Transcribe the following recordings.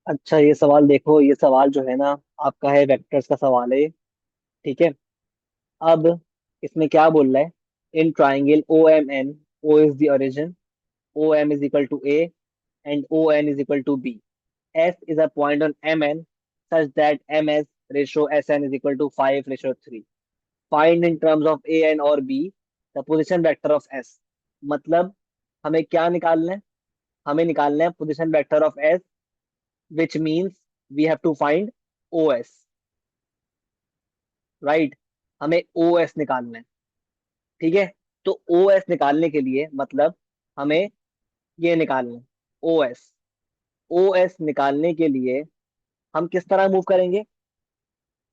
अच्छा, ये सवाल देखो, ये सवाल जो है ना, आपका है वेक्टर्स का सवाल है ये। ठीक है। अब इसमें क्या बोल रहा है? In triangle O M N, O is the origin, O M is equal to A and O N is equal to B, S is a point on M N such that M S ratio S N is equal to 5:3। Find in terms of A and और B the position vector of S. मतलब हमें क्या निकालना है? हमें निकालना है position vector of S, which means we have to find O S. Right. हमें ओ एस निकालना है। ठीक है। तो ओ एस निकालने के लिए मतलब हमें ये निकालना है ओ एस। ओ एस निकालने के लिए हम किस तरह मूव करेंगे?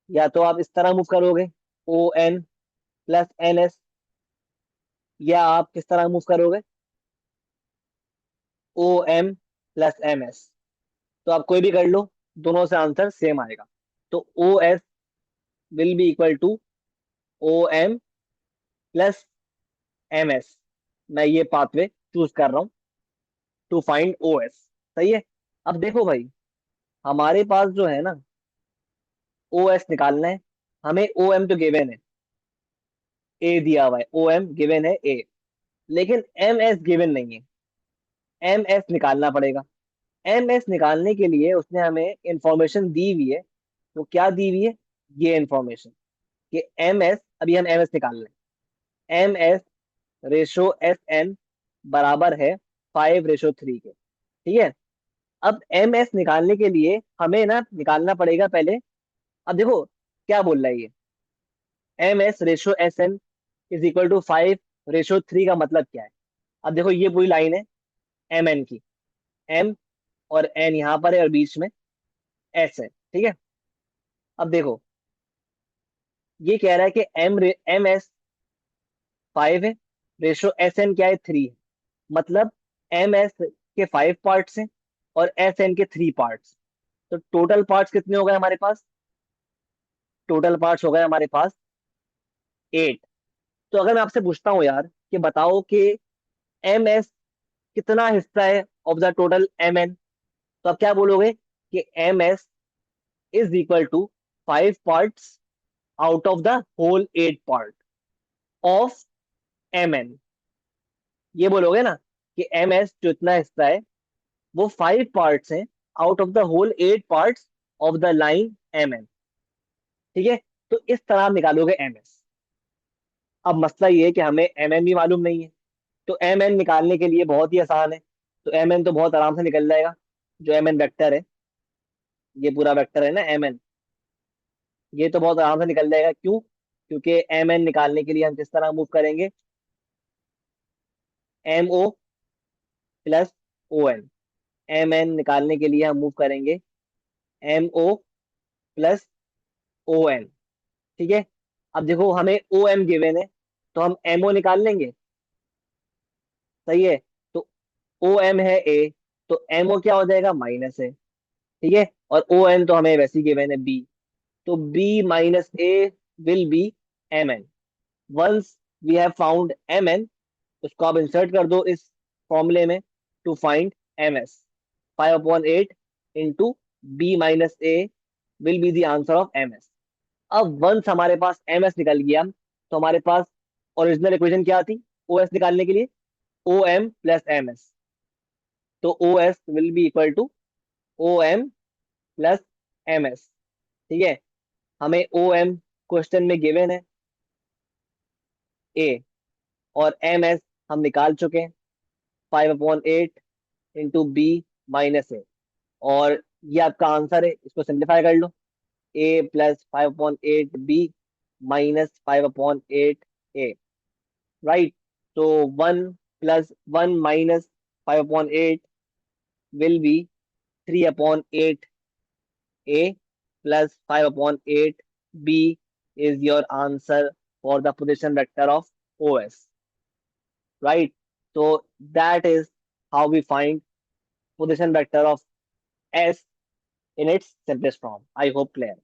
या तो आप इस तरह मूव करोगे, O N plus N S, या आप किस तरह मूव करोगे, O M plus M S. तो आप कोई भी कर लो, दोनों से आंसर सेम आएगा। तो O S will be equal to O M plus M S. मैं ये पाथवे चूज कर रहा हूँ टू फाइंड ओ एस। सही है। अब देखो भाई, हमारे पास जो है ना, ओ एस निकालना है। हमें ओ एम तो गिवन है, ए दिया हुआ है, ओ एम गिवन है ए, लेकिन एम एस गिवन नहीं है। एम एस निकालना पड़ेगा। एम एस निकालने के लिए उसने हमें इंफॉर्मेशन दी हुई है। तो क्या दी हुई है? ये इंफॉर्मेशन कि एम एस, अभी हम एम एस निकाल रहे हैं, M S ratio S N बराबर है 5:3 के। ठीक है। अब एम एस निकालने के लिए हमें ना निकालना पड़ेगा पहले। अब देखो क्या बोल रहा है ये, M S ratio S N is equal to 5:3 का मतलब क्या है? अब देखो ये पूरी लाइन है एम एन की। एम और एन यहाँ पर है और बीच में एस है। ठीक है। अब देखो, ये कह रहा है कि एम एस 5 है, रेशो एस एन क्या है, 3 है। मतलब एम एस के 5 पार्ट्स हैं और एस एन के 3 पार्ट्स। तो टोटल पार्ट्स कितने हो गए हमारे पास? टोटल पार्ट्स हो गए हमारे पास 8। तो अगर मैं आपसे पूछता हूँ यार कि बताओ कि एम एस कितना हिस्सा है of the total M N, तो आप क्या बोलोगे कि M S is equal to 5 parts out of the whole 8 part of M N. ये बोलोगे ना कि एम एस जो इतना हिस्सा है वो 5 पार्ट्स हैं out of the whole 8 parts of the line M N. ठीक है। तो इस तरह आप निकालोगे एम एस। अब मसला ये है कि हमें एम एन भी मालूम नहीं है। तो एम एन निकालने के लिए बहुत ही आसान है। तो एम एन तो बहुत आराम से निकल जाएगा। जो एम एन वेक्टर है, ये पूरा वेक्टर है ना एम एन, ये तो बहुत आराम से निकल जाएगा। क्यों? क्योंकि एम एन निकालने के लिए हम किस तरह मूव करेंगे? M O plus O N. M N निकालने के लिए हम मूव करेंगे M O plus O N. ठीक है। अब देखो हमें ओ एम गिवन है, तो हम एम ओ निकाल लेंगे। सही है। तो ओ एम है ए, तो एम ओ क्या हो जाएगा, माइनस है। ठीक है। और ओ एन तो हमें वैसे ही गिवन है बी, तो B minus A will be M N. Once we have found M N, उसको आप इंसर्ट कर दो इस फॉर्मूले में to find M S. 5/8 into B minus A will be the answer of M S. अब वंस हमारे पास एम एस निकल गया, तो हमारे पास ओरिजिनल इक्वेशन क्या थी ओ एस निकालने के लिए? O M plus M S. तो O S will be equal to O M plus M S. ठीक है। हमें ओ एम क्वेश्चन में गिवन है ए, और एम एस हम निकाल चुके हैं 5/8 इंटू बी माइनस ए। और ये आपका आंसर है, इसको सिंप्लीफाई कर लो। A plus 5/8 B minus 5/8 A. Right. तो 1 + 1 minus 5/8 will be 3/8 A plus 5/8 B is your answer for the position vector of OS. Right. So that is how we find position vector of S in its simplest form. I hope clear.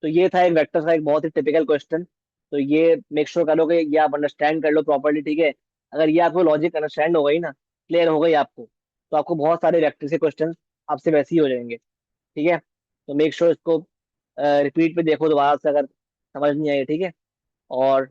तो ये था एक vector का एक बहुत ही typical question. तो ये make sure करो कि ये आप अंडरस्टैंड कर लो प्रॉपर्ली। ठीक है। अगर ये आपको लॉजिक अंडरस्टैंड हो गई ना, क्लियर हो गई आपको, तो आपको बहुत सारे वेक्टर के क्वेश्चन आपसे वैसे ही हो जाएंगे। ठीक है, तो मेक श्योर इसको रिपीट पे देखो दोबारा से, अगर समझ नहीं आई ठीक है। और